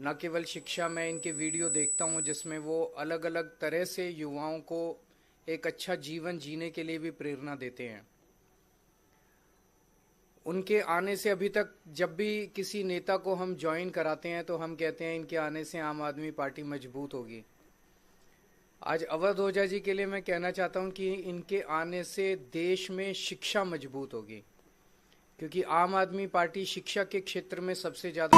न केवल शिक्षा, मैं इनके वीडियो देखता हूं जिसमें वो अलग अलग तरह से युवाओं को एक अच्छा जीवन जीने के लिए भी प्रेरणा देते हैं। उनके आने से अभी तक जब भी किसी नेता को हम ज्वाइन कराते हैं तो हम कहते हैं इनके आने से आम आदमी पार्टी मजबूत होगी। आज अवध ओझा जी के लिए मैं कहना चाहता हूं कि इनके आने से देश में शिक्षा मजबूत होगी, क्योंकि आम आदमी पार्टी शिक्षा के क्षेत्र में सबसे ज्यादा।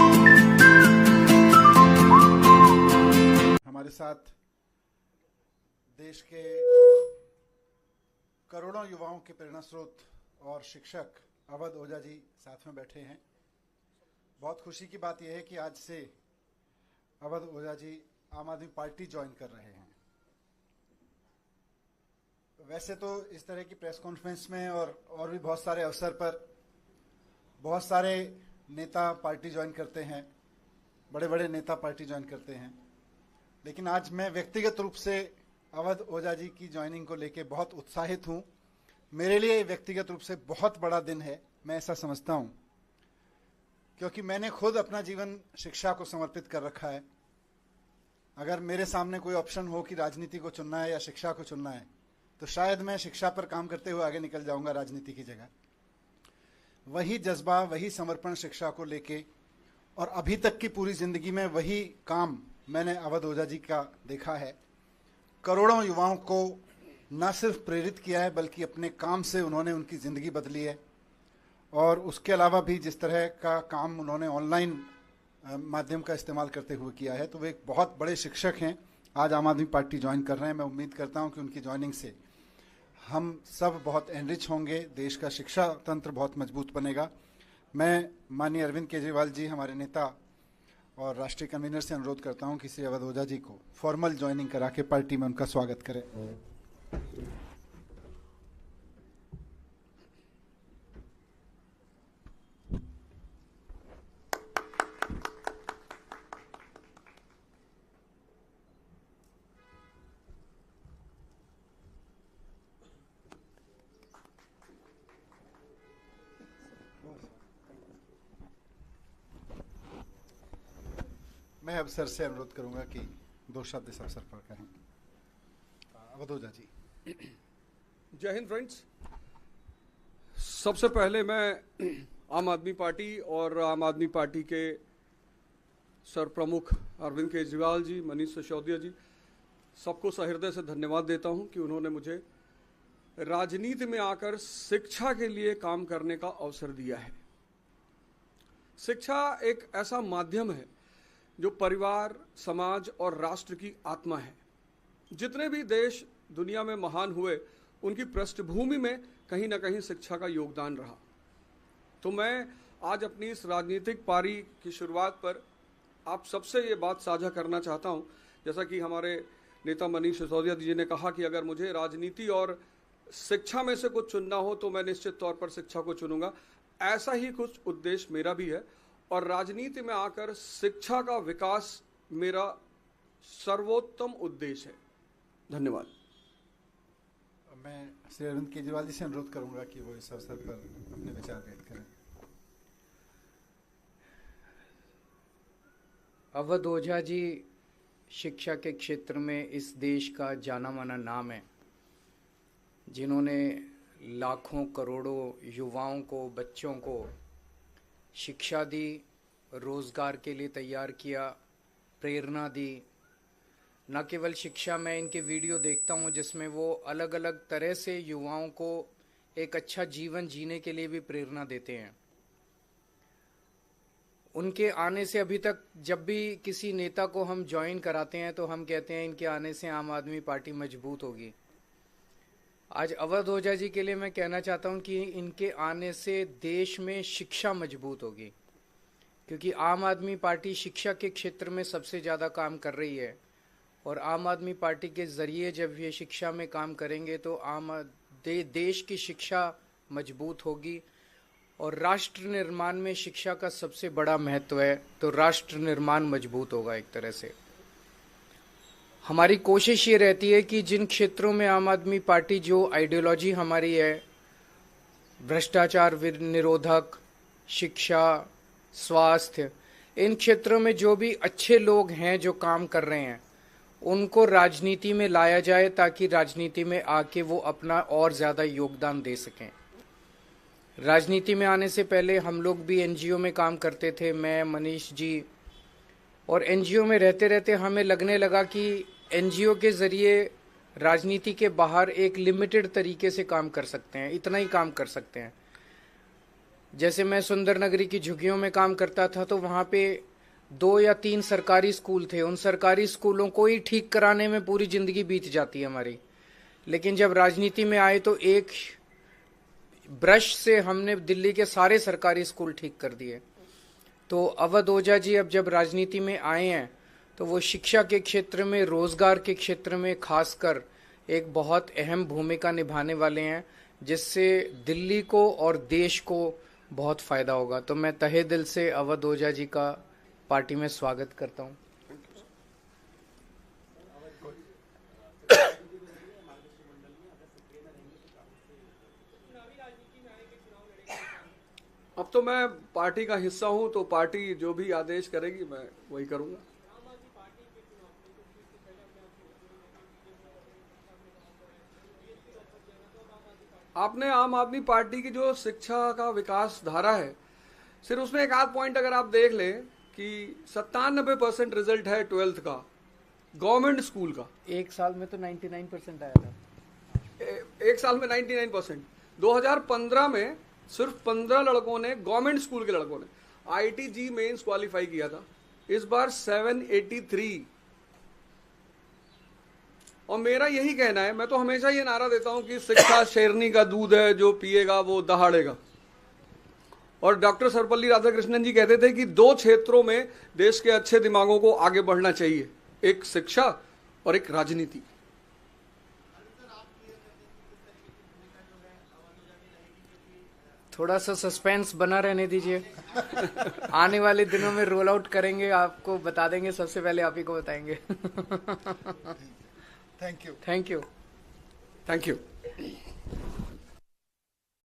हमारे साथ देश के करोड़ों युवाओं के प्रेरणा स्रोत और शिक्षक अवध ओझा जी साथ में बैठे हैं। बहुत खुशी की बात यह है कि आज से अवध ओझा जी आम आदमी पार्टी ज्वाइन कर रहे हैं। वैसे तो इस तरह की प्रेस कॉन्फ्रेंस में और भी बहुत सारे अवसर पर बहुत सारे नेता पार्टी ज्वाइन करते हैं, बड़े बड़े नेता पार्टी ज्वाइन करते हैं, लेकिन आज मैं व्यक्तिगत रूप से अवध ओझा जी की ज्वाइनिंग को लेकर बहुत उत्साहित हूं। मेरे लिए व्यक्तिगत रूप से बहुत बड़ा दिन है, मैं ऐसा समझता हूं, क्योंकि मैंने खुद अपना जीवन शिक्षा को समर्पित कर रखा है। अगर मेरे सामने कोई ऑप्शन हो कि राजनीति को चुनना है या शिक्षा को चुनना है, तो शायद मैं शिक्षा पर काम करते हुए आगे निकल जाऊंगा राजनीति की जगह। वही जज्बा, वही समर्पण शिक्षा को लेके, और अभी तक की पूरी जिंदगी में वही काम मैंने अवध ओझा जी का देखा है। करोड़ों युवाओं को न सिर्फ प्रेरित किया है, बल्कि अपने काम से उन्होंने उनकी ज़िंदगी बदली है। और उसके अलावा भी जिस तरह का काम उन्होंने ऑनलाइन माध्यम का इस्तेमाल करते हुए किया है, तो वे एक बहुत बड़े शिक्षक हैं। आज आम आदमी पार्टी ज्वाइन कर रहे हैं। मैं उम्मीद करता हूं कि उनकी ज्वाइनिंग से हम सब बहुत एनरिच होंगे, देश का शिक्षा तंत्र बहुत मजबूत बनेगा। मैं माननीय अरविंद केजरीवाल जी, हमारे नेता और राष्ट्रीय कन्वीनर, से अनुरोध करता हूं कि श्री अवध ओझा जी को फॉर्मल ज्वाइनिंग करा के पार्टी में उनका स्वागत करें। मैं अब सर से अनुरोध करूंगा कि 2 शब्द इस अवसर पर कहें। अवध ओझा जी। जय हिंद फ्रेंड्स। सबसे पहले मैं आम आदमी पार्टी और आम आदमी पार्टी के सर प्रमुख अरविंद केजरीवाल जी, मनीष सिसोदिया जी, सबको सहृदय से धन्यवाद देता हूं कि उन्होंने मुझे राजनीति में आकर शिक्षा के लिए काम करने का अवसर दिया है। शिक्षा एक ऐसा माध्यम है जो परिवार, समाज और राष्ट्र की आत्मा है। जितने भी देश दुनिया में महान हुए, उनकी पृष्ठभूमि में कहीं ना कहीं शिक्षा का योगदान रहा। तो मैं आज अपनी इस राजनीतिक पारी की शुरुआत पर आप सबसे ये बात साझा करना चाहता हूं, जैसा कि हमारे नेता मनीष सिसोदिया जी ने कहा कि अगर मुझे राजनीति और शिक्षा में से कुछ चुनना हो तो मैं निश्चित तौर पर शिक्षा को चुनूंगा। ऐसा ही कुछ उद्देश्य मेरा भी है, और राजनीति में आकर शिक्षा का विकास मेरा सर्वोत्तम उद्देश्य है। धन्यवाद। मैं श्री अरविंद केजरीवाल जी से अनुरोध करूंगा कि वो इस अवसर पर अपने विचार व्यक्त करें। अवध ओझा जी शिक्षा के क्षेत्र में इस देश का जाना माना नाम है, जिन्होंने लाखों करोड़ों युवाओं को, बच्चों को शिक्षा दी, रोजगार के लिए तैयार किया, प्रेरणा दी। न केवल शिक्षा, मैं इनके वीडियो देखता हूं जिसमें वो अलग अलग तरह से युवाओं को एक अच्छा जीवन जीने के लिए भी प्रेरणा देते हैं। उनके आने से अभी तक जब भी किसी नेता को हम ज्वाइन कराते हैं तो हम कहते हैं इनके आने से आम आदमी पार्टी मजबूत होगी। आज अवध ओझा जी के लिए मैं कहना चाहता हूं कि इनके आने से देश में शिक्षा मजबूत होगी, क्योंकि आम आदमी पार्टी शिक्षा के क्षेत्र में सबसे ज़्यादा काम कर रही है। और आम आदमी पार्टी के ज़रिए जब ये शिक्षा में काम करेंगे तो देश की शिक्षा मजबूत होगी। और राष्ट्र निर्माण में शिक्षा का सबसे बड़ा महत्व है, तो राष्ट्र निर्माण मजबूत होगा एक तरह से। हमारी कोशिश ये रहती है कि जिन क्षेत्रों में आम आदमी पार्टी, जो आइडियोलॉजी हमारी है, भ्रष्टाचार निरोधक, शिक्षा, स्वास्थ्य, इन क्षेत्रों में जो भी अच्छे लोग हैं जो काम कर रहे हैं उनको राजनीति में लाया जाए ताकि राजनीति में आके वो अपना और ज्यादा योगदान दे सकें। राजनीति में आने से पहले हम लोग भी एनजीओ में काम करते थे, मैं, मनीष जी, और एनजीओ में रहते रहते हमें लगने लगा कि एनजीओ के जरिए राजनीति के बाहर एक लिमिटेड तरीके से काम कर सकते हैं, इतना ही काम कर सकते हैं। जैसे मैं सुंदर नगरी की झुग्गियों में काम करता था तो वहाँ पे 2 या 3 सरकारी स्कूल थे, उन सरकारी स्कूलों को ही ठीक कराने में पूरी जिंदगी बीत जाती है हमारी। लेकिन जब राजनीति में आए तो एक ब्रश से हमने दिल्ली के सारे सरकारी स्कूल ठीक कर दिए। तो अवध ओझा जी अब जब राजनीति में आए हैं तो वो शिक्षा के क्षेत्र में, रोजगार के क्षेत्र में खासकर एक बहुत अहम भूमिका निभाने वाले हैं, जिससे दिल्ली को और देश को बहुत फायदा होगा। तो मैं तहे दिल से अवध ओझा जी का पार्टी में स्वागत करता हूं। अब तो मैं पार्टी का हिस्सा हूं, तो पार्टी जो भी आदेश करेगी मैं वही करूंगा। आपने आम आदमी पार्टी की जो शिक्षा का विकास धारा है, सिर्फ उसमें एक आध पॉइंट अगर आप देख लें कि 97% रिजल्ट है 12th का गवर्नमेंट स्कूल का। एक साल में तो 99% आया था। एक साल में 99%। 2015 में सिर्फ 15 लड़कों ने, गवर्नमेंट स्कूल के लड़कों ने IIT-JEE मेंस क्वालिफाई किया था। इस बार 783। और मेरा यही कहना है, मैं तो हमेशा ये नारा देता हूं कि शिक्षा शेरनी का दूध है, जो पिएगा वो दहाड़ेगा। और डॉक्टर सर्वपल्ली राधाकृष्णन जी कहते थे कि 2 क्षेत्रों में देश के अच्छे दिमागों को आगे बढ़ना चाहिए, एक शिक्षा और एक राजनीति। थोड़ा सा सस्पेंस बना रहने दीजिए। आने वाले दिनों में रोल आउट करेंगे, आपको बता देंगे, सबसे पहले आप ही को बताएंगे। Thank you. Thank you. Thank you.